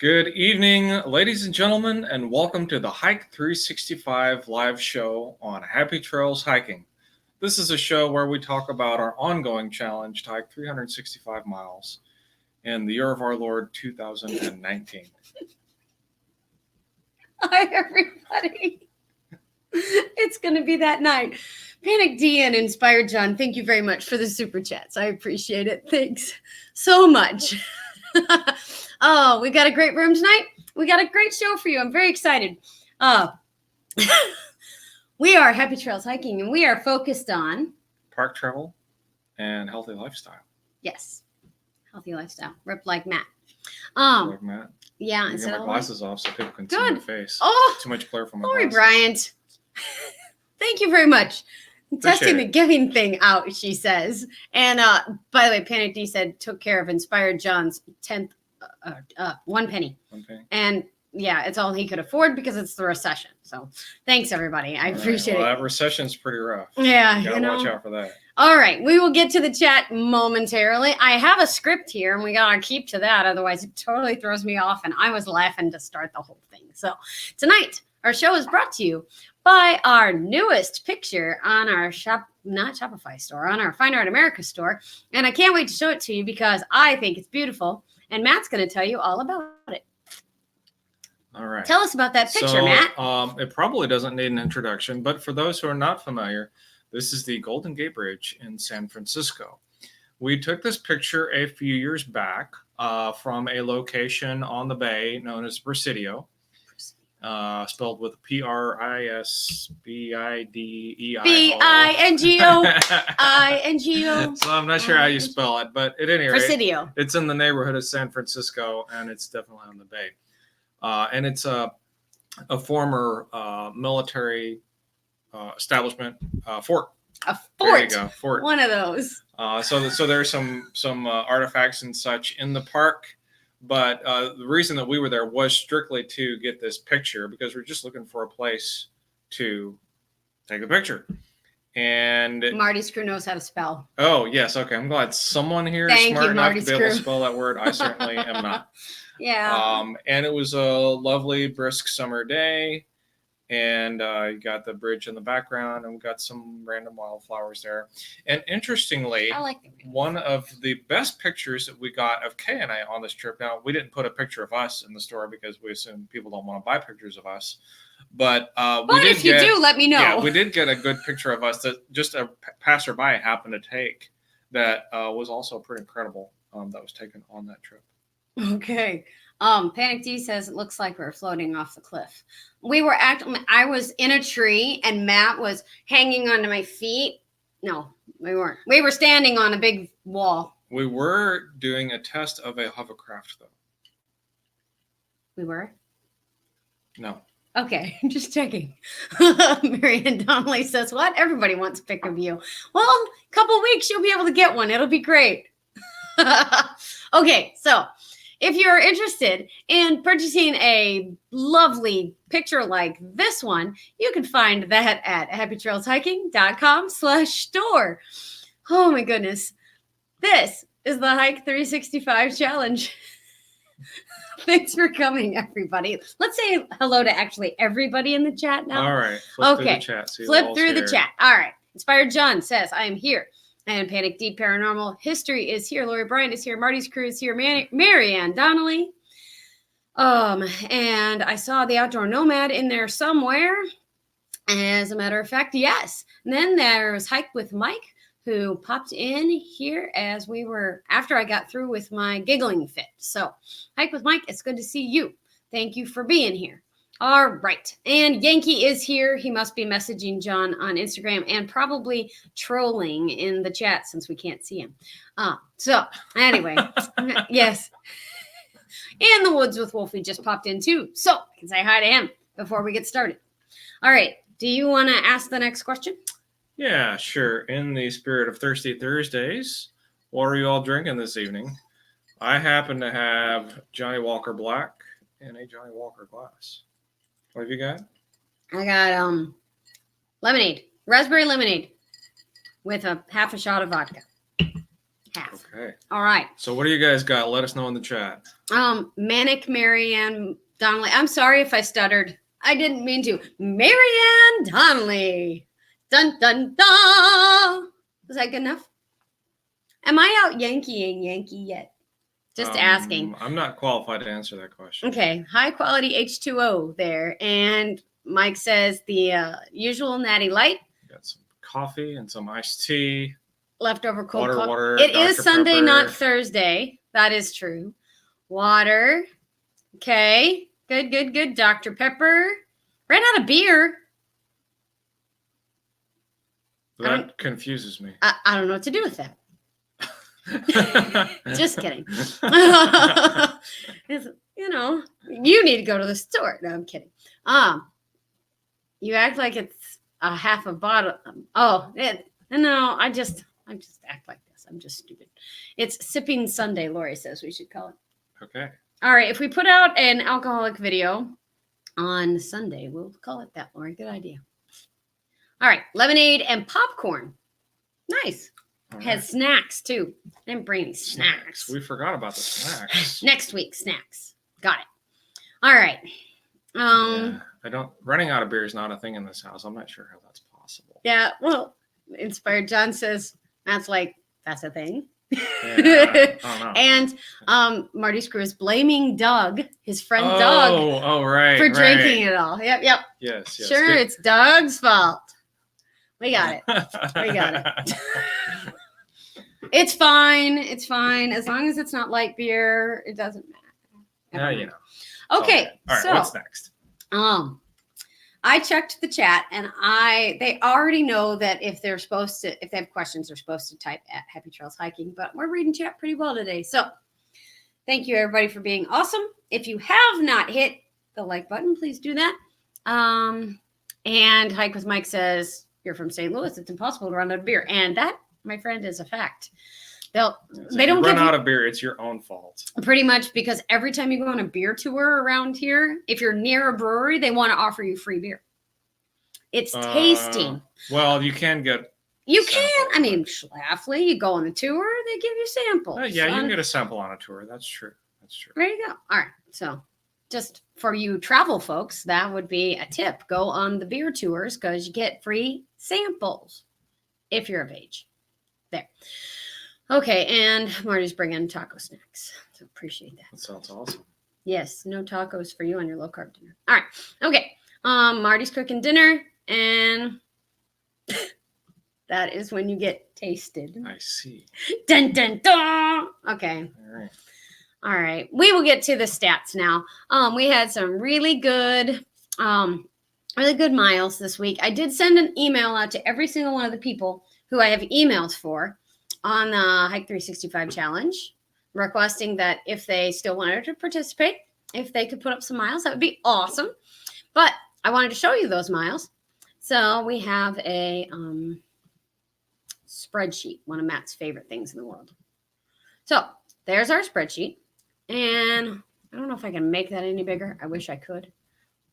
Good evening, ladies and gentlemen, and welcome to the Hike 365 live show on Happy Trails Hiking. This is a show where we talk about our ongoing challenge to hike 365 miles in the year of our Lord 2019. Hi, everybody. It's going to be that night. Panic D and Inspired John, thank you very much for the super chats. I appreciate it. Thanks so much. Oh, we got a great room tonight. We got a great show for you. I'm very excited. We are Happy Trails Hiking, and we are focused on Park travel and healthy lifestyle. Yes, healthy lifestyle. Rip like Matt. Like Matt. Yeah, I get my glasses off so people can see Good. my face. Oh, Too much glare from my Lori glasses. Bryant. Thank you very much. Testing Appreciate the it. giving thing out, she says. And by the way, Panic D said took care of Inspired John's 10th, 1 penny. 1 penny. And yeah, it's all he could afford because it's the recession. So thanks, everybody. I appreciate Well, it. that recession's pretty rough. Yeah, You gotta watch out for that. All right, we will get to the chat momentarily. I have a script here, and we gotta keep to that. Otherwise, it totally throws me off, and I was laughing to start the whole thing. So tonight, our show is brought to you by our newest picture on our not Shopify store, on our Fine Art America store. And I can't wait to show it to you because I think it's beautiful. And Matt's going to tell you all about it. All right. Tell us about that picture, Matt. It probably doesn't need an introduction, but for those who are not familiar, this is the Golden Gate Bridge in San Francisco. We took this picture a few years back from a location on the bay known as Presidio. Spelled with Prisbideo. Bingo. So I'm not sure how you spell it, but at any rate, Presidio. it's in the neighborhood of San Francisco, and it's definitely on the bay. And it's a former military establishment, fort. A fort. There you go, fort. One of those. So there's some artifacts and such in the park. But the reason that we were there was strictly to get this picture because we're just looking for a place to take a picture. And Marty's crew knows how to spell. Oh, yes. Okay. I'm glad someone here is smart enough to be able to spell that word. I certainly am not. Yeah. And it was a lovely, brisk summer day. And you got the bridge in the background, and we got some random wildflowers there. And interestingly, I like one of the best pictures that we got of Kay and I on this trip. Now, we didn't put a picture of us in the store because we assume people don't want to buy pictures of us. But if you do, let me know. Yeah, we did get a good picture of us that just a passerby happened to take. That was also pretty incredible. That was taken on that trip. Okay. Panic D says it looks like we're floating off the cliff. I was in a tree and Matt was hanging onto my feet. No, we weren't. We were standing on a big wall. We were doing a test of a hovercraft, though. We were? No. Okay, just checking. Marianne Donnelly says, what? Everybody wants a pic of you. Well, a couple weeks, you'll be able to get one. It'll be great. Okay, so if you're interested in purchasing a lovely picture like this one, you can find that at happytrailshiking.com/store. Oh my goodness. This is the Hike 365 challenge. Thanks for coming, everybody. Let's say hello to actually everybody in the chat now. All right. Flip through the chat. Flip through the chat. All right. Inspired John says, I am here. And Panic Deep Paranormal History is here. Lori Bryant is here. Marty's crew is here. Marianne Donnelly. And I saw the Outdoor Nomad in there somewhere. As a matter of fact, yes. And then there's Hike with Mike, who popped in here after I got through with my giggling fit. So, Hike with Mike, it's good to see you. Thank you for being here. All right. And Yankee is here. He must be messaging John on Instagram and probably trolling in the chat since we can't see him. So anyway, yes. In the Woods with Wolfie just popped in too. So I can say hi to him before we get started. All right. Do you want to ask the next question? Yeah, sure. In the spirit of Thirsty Thursdays, what are you all drinking this evening? I happen to have Johnny Walker Black in a Johnny Walker glass. What have you got? I got raspberry lemonade with half a shot of vodka. half. Okay. All right. So what do you guys got? Let us know in the chat. Manic Marianne Donnelly. I'm sorry if I stuttered. I didn't mean to. Marianne Donnelly. Dun dun dun. Was that good enough? Am I out Yankeeing Yankee yet? Just asking. I'm not qualified to answer that question. Okay. High quality H2O there. And Mike says the usual Natty Light. Got some coffee and some iced tea. Leftover cold Water. It is Dr. Sunday, Pepper. not Thursday. That is true. Water. Okay. Good. Dr. Pepper. Ran out of beer. That confuses me. I don't know what to do with that. Just kidding. You need to go to the store. No, I'm kidding. You act like it's a half a bottle. No, I just act like this. I'm just stupid. It's Sipping Sunday, Lori says we should call it. Okay. All right. If we put out an alcoholic video on Sunday, we'll call it that, Lori. Good idea. All right. Lemonade and popcorn. Nice. All Has right. snacks too. Didn't bring any snacks. We forgot about the snacks. Next week, snacks. Got it. All right. Yeah, running out of beer is not a thing in this house. I'm not sure how that's possible. Yeah, well, Inspired John says that's a thing. Yeah, I don't know. And Marty Screw is blaming Doug, his friend Doug, right, for drinking it all. Yep. Yes. Sure, Good. it's Doug's fault. We got it. We got it. It's fine. As long as it's not light beer, it doesn't matter. Yeah, Okay. All right. So, What's next? I checked the chat and they already know that if they have questions, they're supposed to type at Happy Trails Hiking, but we're reading chat pretty well today. So thank you everybody for being awesome. If you have not hit the like button, please do that. And Hike with Mike says, you're from St. Louis. It's impossible to run out of beer. And that, my friend, is a fact. They don't run out of beer. It's your own fault. Pretty much, because every time you go on a beer tour around here, if you're near a brewery, they want to offer you free beer. It's tasting. Well, you can get. You can. I mean, Schlafly, you go on a tour, they give you samples. Yeah, you can get a sample on a tour. That's true. There you go. All right. So just for you travel folks, that would be a tip. Go on the beer tours because you get free samples if you're of age. There. Okay, and Marty's bringing taco snacks. So appreciate that. That sounds awesome. Yes, no tacos for you on your low carb dinner. All right. Okay. Marty's cooking dinner, and that is when you get tasted. I see. Dun dun dun. Okay. All right. We will get to the stats now. We had some really good miles this week. I did send an email out to every single one of the people who I have emails for on the Hike 365 challenge, requesting that if they still wanted to participate, if they could put up some miles, that would be awesome. But I wanted to show you those miles. So we have a spreadsheet, one of Matt's favorite things in the world. So there's our spreadsheet. And I don't know if I can make that any bigger. I wish I could.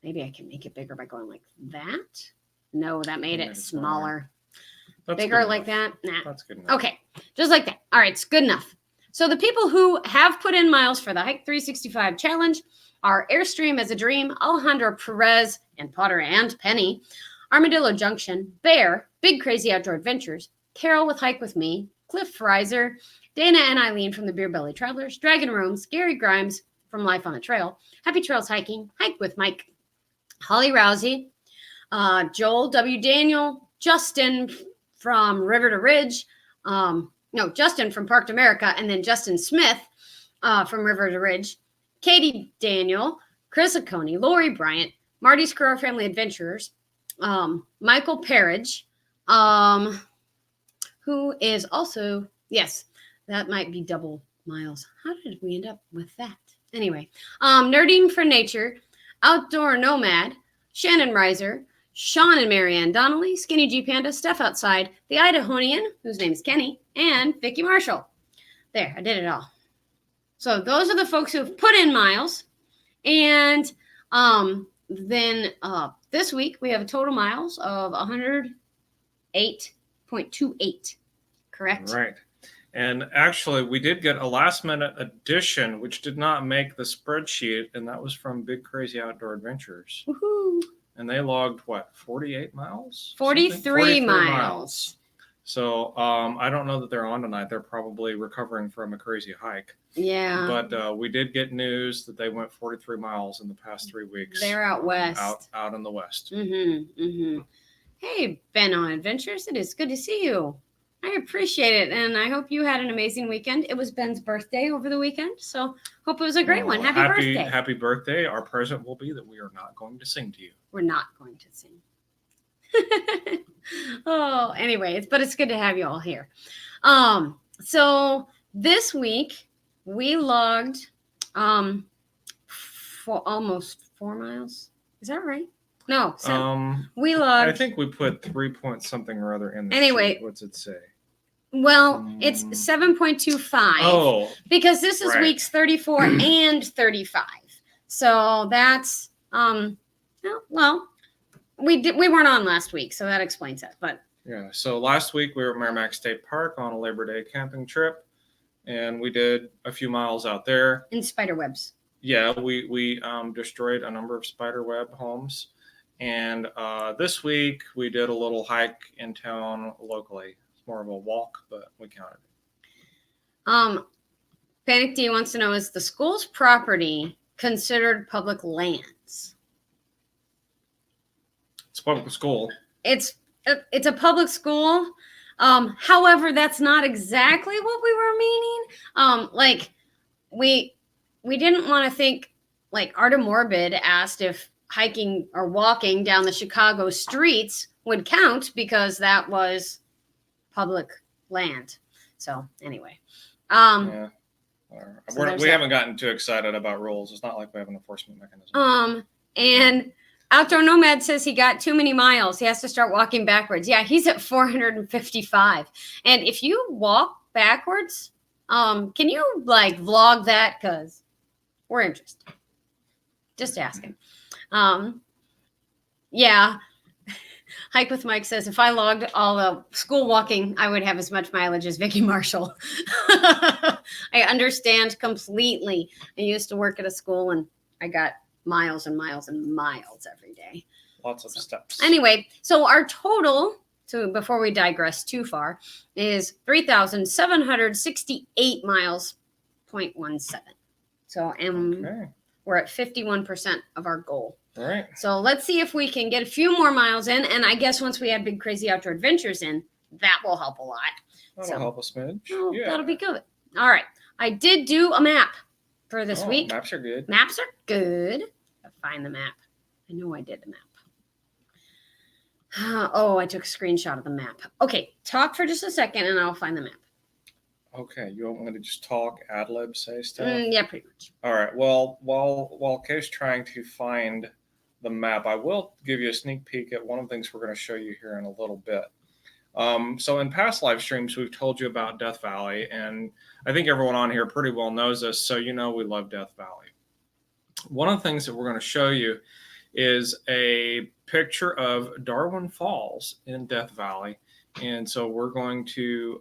Maybe I can make it bigger by going like that. No, that made it smaller. Bigger like that? Nah. That's good enough. Okay, just like that. All right, it's good enough. So the people who have put in miles for the Hike 365 challenge are Airstream as a Dream, Alejandro Perez, and Potter and Penny, Armadillo Junction, Bear, Big Crazy Outdoor Adventures, Carol with Hike with Me, Cliff Reiser, Dana and Eileen from the Beer Belly Travelers, Dragon Rooms, Gary Grimes from Life on the Trail, Happy Trails Hiking, Hike with Mike, Holly Rousey, Joel W. Daniel, Justin from River to Ridge, Justin from Parked America, and then Justin Smith from River to Ridge, Katie Daniel, Chris Oconee, Lori Bryant, Marty's Crow Family Adventurers, Michael Parridge, who is also, yes, that might be double miles. How did we end up with that? Anyway, Nerding for Nature, Outdoor Nomad, Shannon Reiser, Sean and Marianne Donnelly, Skinny G Panda, Steph Outside, the Idahonian, whose name is Kenny, and Vicky Marshall. There, I did it all. So those are the folks who have put in miles. And then this week we have a total miles of 108.28. Correct? Right. And actually, we did get a last minute addition, which did not make the spreadsheet, and that was from Big Crazy Outdoor Adventures. Woohoo! And they logged what, 48 miles? 43 miles. So I don't know that they're on tonight. They're probably recovering from a crazy hike. Yeah. But we did get news that they went 43 miles in the past 3 weeks. They're out west. Out in the west. Hey, Ben on Adventures. It is good to see you. I appreciate it, and I hope you had an amazing weekend. It was Ben's birthday over the weekend, so hope it was a great one. Happy birthday. Happy birthday. Our present will be that we are not going to sing to you. We're not going to sing. Oh, anyway, but it's good to have you all here. So this week we logged for almost 4 miles. Is that right? No, we logged. I think we put 3 point something or other in there. Anyway, what's it say? Well, it's 7.25. Oh, because this is weeks 34 and 35. So that's well, we weren't on last week, so that explains it. But yeah, so last week we were at Merrimack State Park on a Labor Day camping trip, and we did a few miles out there in spider webs. Yeah, we destroyed a number of spider web homes, and this week we did a little hike in town locally. More of a walk, but we counted it. Panic D wants to know, is the school's property considered public lands? It's a public school. It's a public school. However, that's not exactly what we were meaning. Like we didn't want to think, like Arta Morbid asked if hiking or walking down the Chicago streets would count because that was public land. So anyway, yeah, we haven't gotten too excited about rules. It's not like we have an enforcement mechanism. And Outdoor Nomad says he got too many miles. He has to start walking backwards. Yeah, he's at 455. And if you walk backwards, can you like vlog that? Because we're interested. Just asking. Yeah. Hike with Mike says, if I logged all the school walking, I would have as much mileage as Vicky Marshall. I understand completely. I used to work at a school and I got miles and miles and miles every day. Lots of steps. Anyway, so our total, so before we digress too far, is 3,768 miles, 0.17. So we're at 51% of our goal. All right. So let's see if we can get a few more miles in. And I guess once we add Big Crazy Outdoor Adventures in, that will help a lot. That'll help a smidge. Oh, yeah. That'll be good. All right. I did do a map for this week. Maps are good. Maps are good. I'll find the map. I know I did the map. I took a screenshot of the map. Okay. Talk for just a second and I'll find the map. Okay, you want me to just talk, ad lib, say stuff? Yeah, pretty much. All right. Well, while Kay's trying to find the map, I will give you a sneak peek at one of the things we're going to show you here in a little bit. So in past live streams, we've told you about Death Valley, and I think everyone on here pretty well knows this, so you know we love Death Valley. One of the things that we're going to show you is a picture of Darwin Falls in Death Valley. And so we're going to,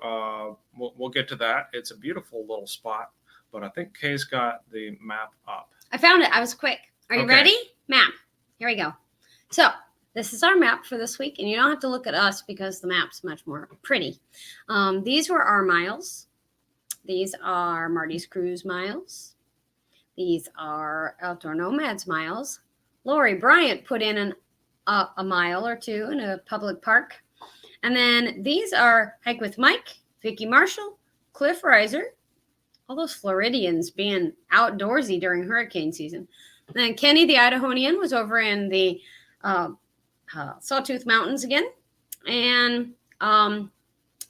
we'll get to that. It's a beautiful little spot, but I think Kay's got the map up. I found it. I was quick. Are you ready? Map. Here we go. So this is our map for this week, and you don't have to look at us because the map's much more pretty. These were our miles. These are Marty's Cruise miles. These are Outdoor Nomads miles. Lori Bryant put in a mile or two in a public park. And then these are Hike with Mike, Vicky Marshall, Cliff Reiser, all those Floridians being outdoorsy during hurricane season. And then Kenny, the Idahonian, was over in the Sawtooth Mountains again. And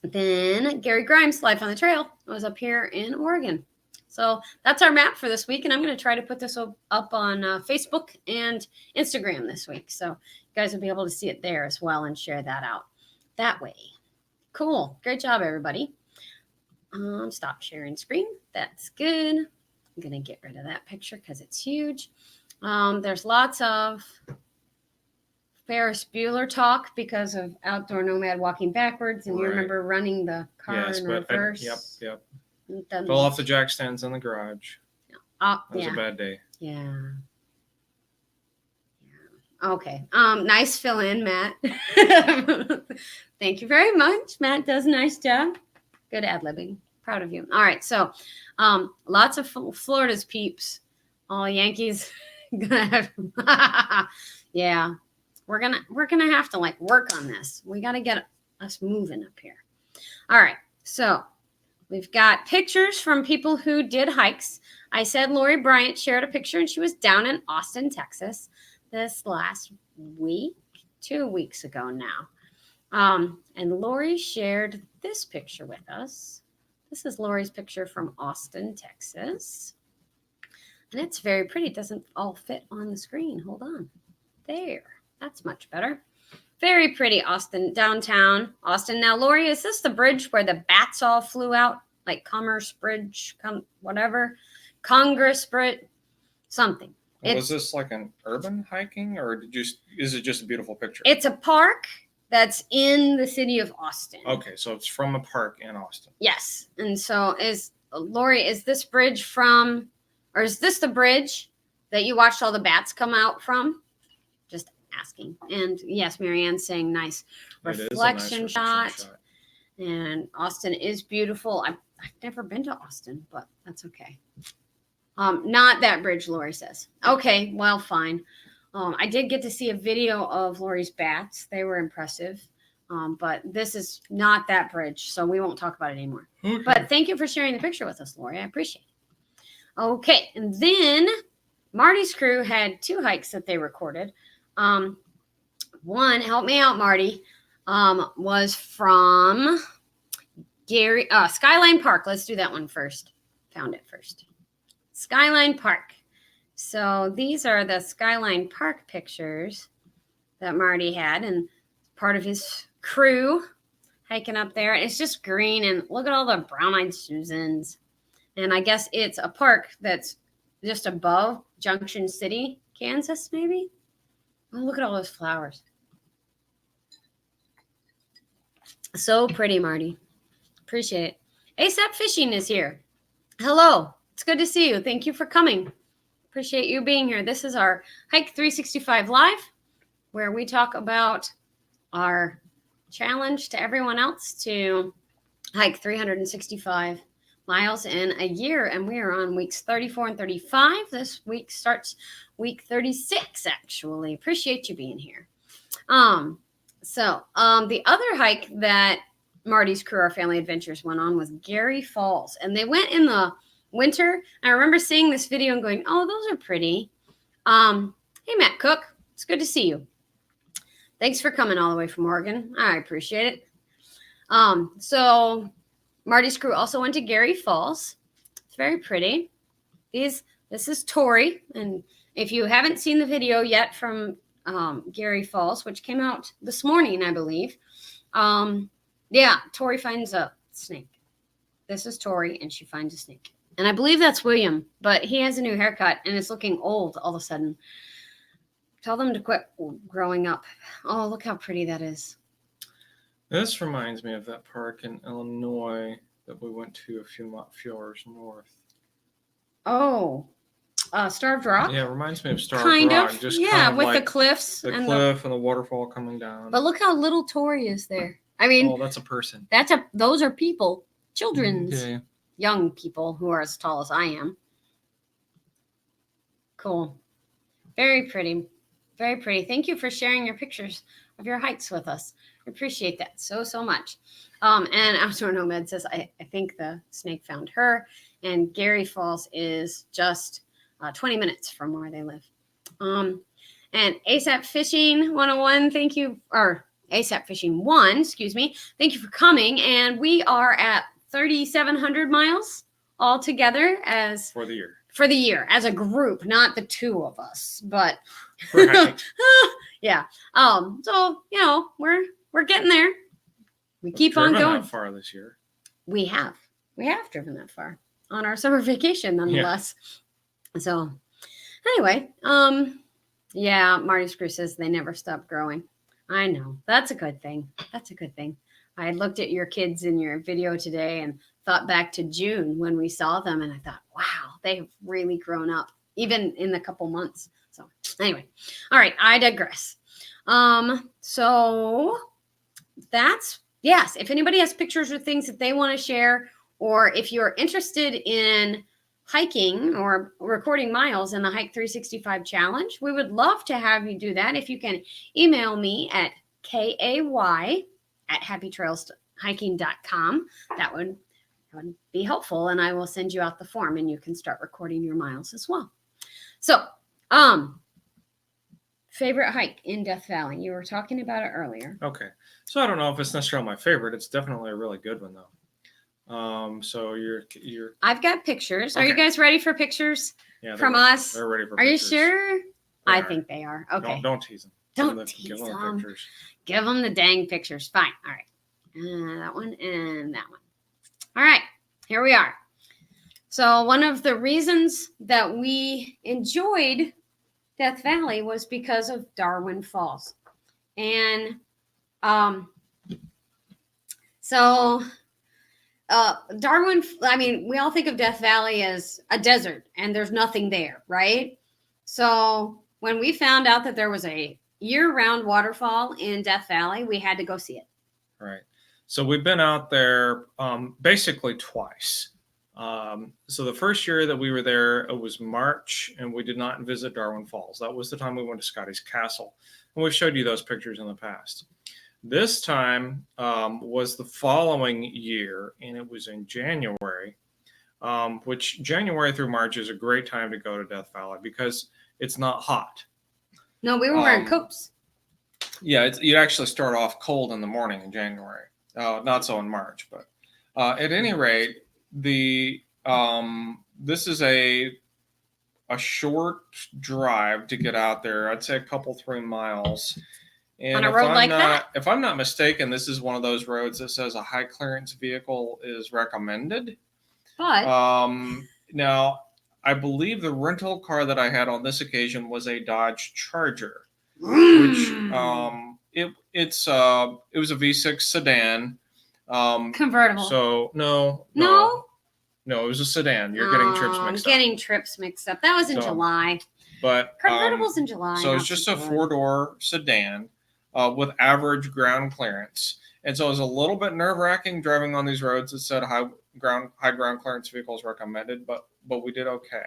then Gary Grimes, Life on the Trail, was up here in Oregon. So that's our map for this week. And I'm going to try to put this up on Facebook and Instagram this week. So you guys will be able to see it there as well and share that out that way. Cool. Great job, everybody. Stop sharing screen. That's good. I'm going to get rid of that picture because it's huge. There's lots of Ferris Bueller talk because of Outdoor Nomad walking backwards, and you Right. remember running the car Yes, in but reverse. yep. Done Fell off the jack stands in the garage. Oh, That was a bad day. Yeah. Okay. Nice fill in, Matt. Thank you very much. Matt does a nice job. Good ad-libbing. Proud of you. All right. So, lots of Florida's peeps. All Yankees. Yeah. We're gonna have to like work on this. We gotta get us moving up here. All right. So we've got pictures from people who did hikes. I said Lori Bryant shared a picture, and she was down in Austin, Texas, this last week, 2 weeks ago now. And Lori shared this picture with us. This is Lori's picture from Austin, Texas. And it's very pretty. It doesn't all fit on the screen. Hold on. There. That's much better. Very pretty Austin, downtown Austin. Now, Lori, is this the bridge where the bats all flew out? Like Commerce Bridge, whatever? Congress Bridge? Something. Was this like an urban hiking, or is it just a beautiful picture? It's a park that's in the city of Austin. Okay, so it's from a park in Austin. Yes. And so Lori, is this bridge from, or is this the bridge that you watched all the bats come out from? Just asking. And yes, Marianne's saying nice reflection shot. And Austin is beautiful. I've never been to Austin, but that's okay. Not that bridge, Lori says. Okay, well, fine. I did get to see a video of Lori's bats. They were impressive. But this is not that bridge, so we won't talk about it anymore. Okay. But thank you for sharing the picture with us, Lori. I appreciate it. Okay, and then Marty's crew had 2 hikes that they recorded. One, help me out, Marty, was from Skyline Park. Let's do that one first. Found it first. Skyline Park. So these are the Skyline Park pictures that Marty had, and part of his crew hiking up there. It's just green, and look at all the brown-eyed Susans. And I guess it's a park that's just above Junction City, Kansas, maybe. Oh, look at all those flowers. So pretty, Marty. Appreciate it. ASAP Fishing is here. Hello. It's good to see you. Thank you for coming. Appreciate you being here. This is our Hike 365 Live, where we talk about our challenge to everyone else to hike 365 miles in a year. And we are on weeks 34 and 35. This week starts week 36, actually. Appreciate you being here. The other hike that Marty's crew, our family adventures, went on was Gary Falls. And they went in the winter. I remember seeing this video and going, oh, those are pretty. Hey, Matt Cook. It's good to see you. Thanks for coming all the way from Oregon. I appreciate it. So Marty's crew also went to Gary Falls. It's very pretty. This is Tori. And if you haven't seen the video yet from Gary Falls, which came out this morning, I believe. Tori finds a snake. This is Tori, and she finds a snake. And I believe that's William, but he has a new haircut, and it's looking old all of a sudden. Tell them to quit growing up. Oh, look how pretty that is. This reminds me of that park in Illinois that we went to a few hours north. Oh, Starved Rock? Yeah, it reminds me of Starved Rock. Just with like the cliffs. The cliff and the waterfall coming down. But look how little Tori is there. I mean, that's a person. Those are people. Children's. Okay. Young people who are as tall as I am. Cool. Very pretty. Very pretty. Thank you for sharing your pictures of your hikes with us. I appreciate that so much. And Outdoor Nomad says, I think the snake found her. And Gary Falls is just 20 minutes from where they live. And ASAP Fishing 101, thank you. Or ASAP Fishing 1, excuse me. Thank you for coming. And we are at 3,700 miles all together for the year as a group, not the 2 of us, but right. Yeah. So we're getting there. We keep on going. That far this year. We have driven that far on our summer vacation, nonetheless. Yeah. So anyway, Yeah, Marty's Crew says they never stop growing. I know. That's a good thing. That's a good thing. I looked at your kids in your video today and thought back to June when we saw them, and I thought, wow, they've really grown up, even in a couple months. So anyway, all right, I digress. So that's, yes, if anybody has pictures or things that they want to share, or if you're interested in hiking or recording miles in the Hike 365 challenge, we would love to have you do that. If you can email me at kay@happytrailshiking.com, that would be helpful, and I will send you out the form and you can start recording your miles as well. So favorite hike in Death Valley, you were talking about it earlier. Okay, so I don't know if it's necessarily my favorite. It's definitely a really good one though. So you're I've got pictures. Okay. Are you guys ready for pictures from us? us? They're ready for Are pictures. you sure? They I are. think they are. Okay. Don't tease them. Don't tease give them. them pictures. Give them the dang pictures. Fine. All right. That one and that one. All right. Here we are. So one of the reasons that we enjoyed Death Valley was because of Darwin Falls. And Darwin, I mean, we all think of Death Valley as a desert and there's nothing there, right? So when we found out that there was a year-round waterfall in Death Valley, we had to go see it. Right. So we've been out there basically twice. So the first year that we were there, it was March, and we did not visit Darwin Falls. That was the time we went to Scotty's Castle. And we've showed you those pictures in the past. This time was the following year, and it was in January, which January through March is a great time to go to Death Valley because it's not hot. No, we were wearing coats. Yeah, you actually start off cold in the morning in January. Not so in March, but at any rate, this is a short drive to get out there. I'd say a couple 3 miles. And on a road like that? If I'm not mistaken, this is one of those roads that says a high clearance vehicle is recommended. But now, I believe the rental car that I had on this occasion was a Dodge Charger, which it was a V6 sedan. Convertible. So no, it was a sedan. You're getting trips mixed up. Getting trips mixed up. That was in July. But convertibles in July. So it's just a 4-door sedan with average ground clearance. And so it was a little bit nerve-wracking driving on these roads that said high ground clearance vehicles recommended, but we did okay.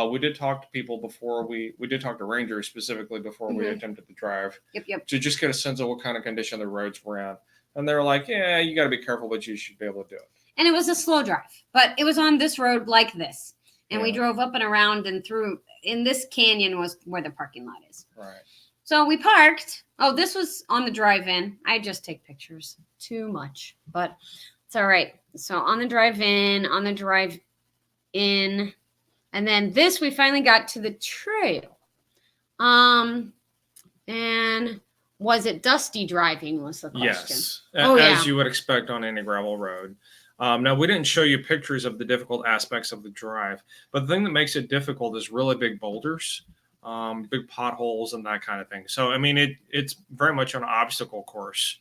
We did talk to people before we did talk to rangers specifically before we attempted to drive. Yep. To just get a sense of what kind of condition the roads were in. And they were like, yeah, you got to be careful, but you should be able to do it. And it was a slow drive, but it was on this road like this. And we drove up and around and through. In this canyon was where the parking lot is. Right. So we parked. Oh, this was on the drive-in. I just take pictures too much, but it's all right. So on the drive-in, and then this, we finally got to the trail. And was it dusty driving was the question. Yes. As you would expect on any gravel road. Now, we didn't show you pictures of the difficult aspects of the drive, but the thing that makes it difficult is really big boulders, big potholes, and that kind of thing. So, I mean, it's very much an obstacle course.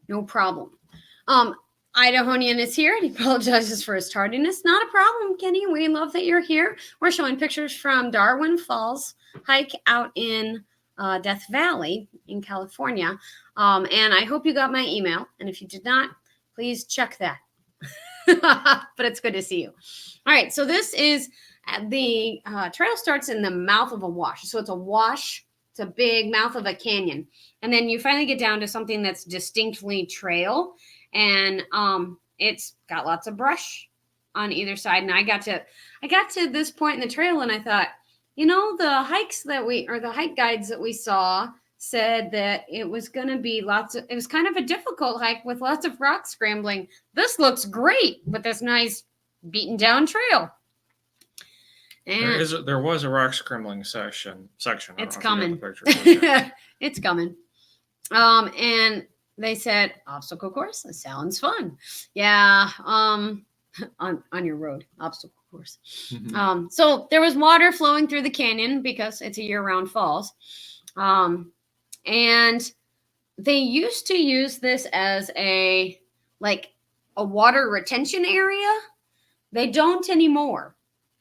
No problem. Idahonian is here, and he apologizes for his tardiness. Not a problem, Kenny. We love that you're here. We're showing pictures from Darwin Falls hike out in Death Valley in California. And I hope you got my email. And if you did not, please check that. But it's good to see you. All right. So this is the trail starts in the mouth of a wash. So it's a wash. It's a big mouth of a canyon. And then you finally get down to something that's distinctly trail. And it's got lots of brush on either side. And I got to this point in the trail and I thought, the hike guides that we saw said that it was going to be it was kind of a difficult hike with lots of rock scrambling. This looks great with this nice beaten down trail. And there was a rock scrambling section. It's coming. It's coming. And they said obstacle course. That sounds fun. Yeah. on your road obstacle course. Mhm. So there was water flowing through the canyon because it's a year-round falls. And they used to use this as a water retention area. They don't anymore.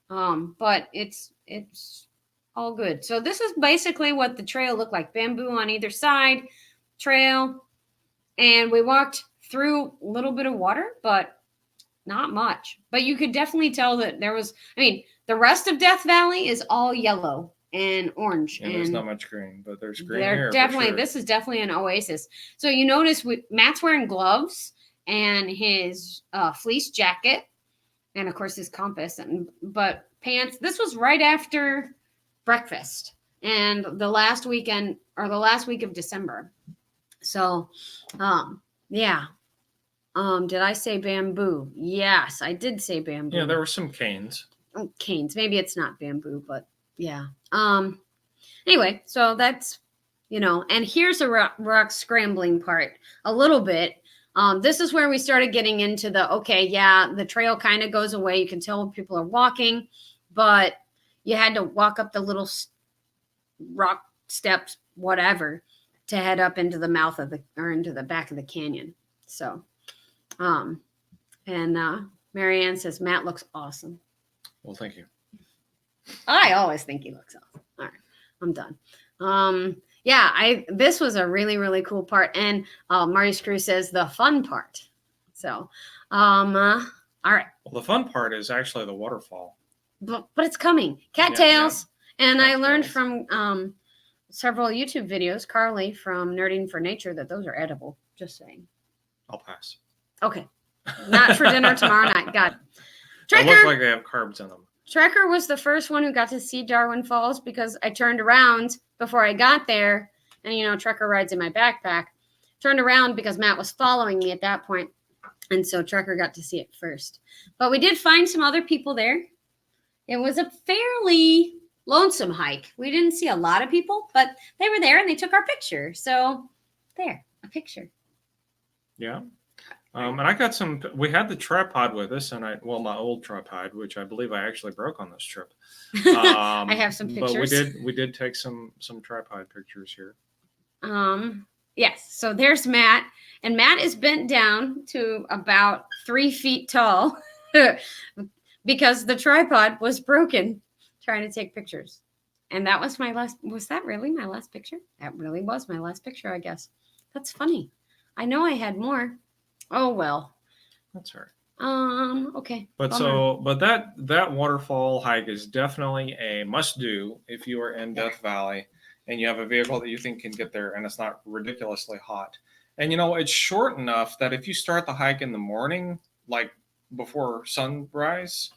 But it's all good. So this is basically what the trail looked like. Bamboo on either side, trail, and we walked through a little bit of water, but not much. But you could definitely tell that there was, I mean, the rest of Death Valley is all yellow and orange. And there's not much green, but there's green they're here. definitely, For sure. this is definitely an oasis. So you notice Matt's wearing gloves and his fleece jacket, and of course his compass, but pants. This was right after breakfast and the last weekend or the last week of December. So, yeah. Did I say bamboo? Yes, I did say bamboo. Yeah, there were some canes. Oh, canes. Maybe it's not bamboo, but yeah. Anyway, so that's, and here's a rock scrambling part a little bit. This is where we started getting into the trail kind of goes away. You can tell when people are walking, but you had to walk up the little rock steps, whatever, to head up into the mouth of into the back of the canyon. So, and Marianne says, Matt looks awesome. Well, thank you. I always think he looks awesome. All right, I'm done. This was a really, really cool part. And Marty Screw says the fun part. So, all right. Well, the fun part is actually the waterfall. But it's coming. Cattails. Yeah. And I learned from several YouTube videos, Carly from Nerding for Nature, that those are edible. Just saying. I'll pass. Okay. Not for dinner tomorrow night. God. It looks like they have carbs in them. Trekker was the first one who got to see Darwin Falls because I turned around before I got there. And, Trekker rides in my backpack. Turned around because Matt was following me at that point. And so Trekker got to see it first. But we did find some other people there. It was a fairly lonesome hike. We didn't see a lot of people, but they were there and they took our picture. So there, a picture. Yeah. And I got we had the tripod with us, and my old tripod, which I believe I actually broke on this trip. I have some pictures. But we did take some tripod pictures here. Yes. So there's Matt, and Matt is bent down to about 3 feet tall because the tripod was broken trying to take pictures. And that was was that really my last picture? That really was my last picture, I guess. That's funny. I know I had more. Oh, well. That's all right. Okay. But that waterfall hike is definitely a must-do if you are in Death Valley and you have a vehicle that you think can get there and it's not ridiculously hot. And, it's short enough that if you start the hike in the morning, like before sunrise,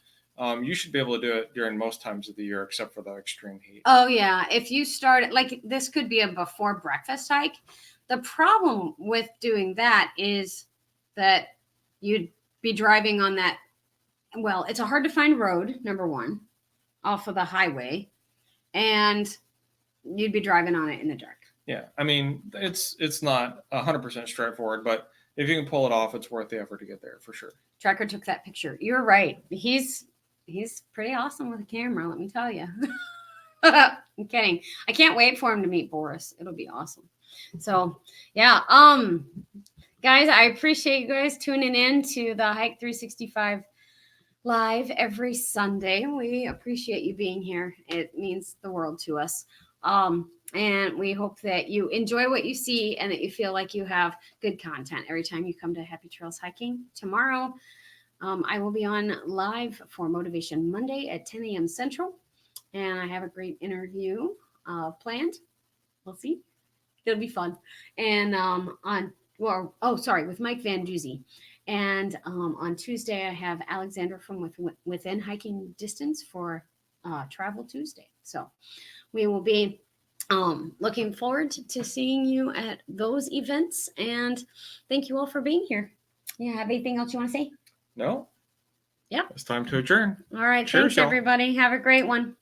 you should be able to do it during most times of the year except for the extreme heat. Oh, yeah. If you start, this could be a before breakfast hike. The problem with doing that is that you'd be driving on that. Well, it's a hard to find road, number one, off of the highway, and you'd be driving on it in the dark. Yeah. I mean, it's not 100% straightforward, but if you can pull it off, it's worth the effort to get there for sure. Trekker took that picture. You're right. He's pretty awesome with a camera, let me tell you. I'm kidding. I can't wait for him to meet Boris. It'll be awesome. So, yeah. Guys, I appreciate you guys tuning in to the Hike 365 live every Sunday. We appreciate you being here. It means the world to us. And we hope that you enjoy what you see and that you feel like you have good content every time you come to Happy Trails Hiking. Tomorrow, I will be on live for Motivation Monday at 10 a.m. Central. And I have a great interview planned. We'll see. It'll be fun. And with Mike Van Duzy. And on Tuesday, I have Alexandra from Within Hiking Distance for Travel Tuesday. So we will be looking forward to seeing you at those events. And thank you all for being here. Yeah, have anything else you want to say? No. Yep. It's time to adjourn. All right. Cheers, thanks, everybody. Have a great one.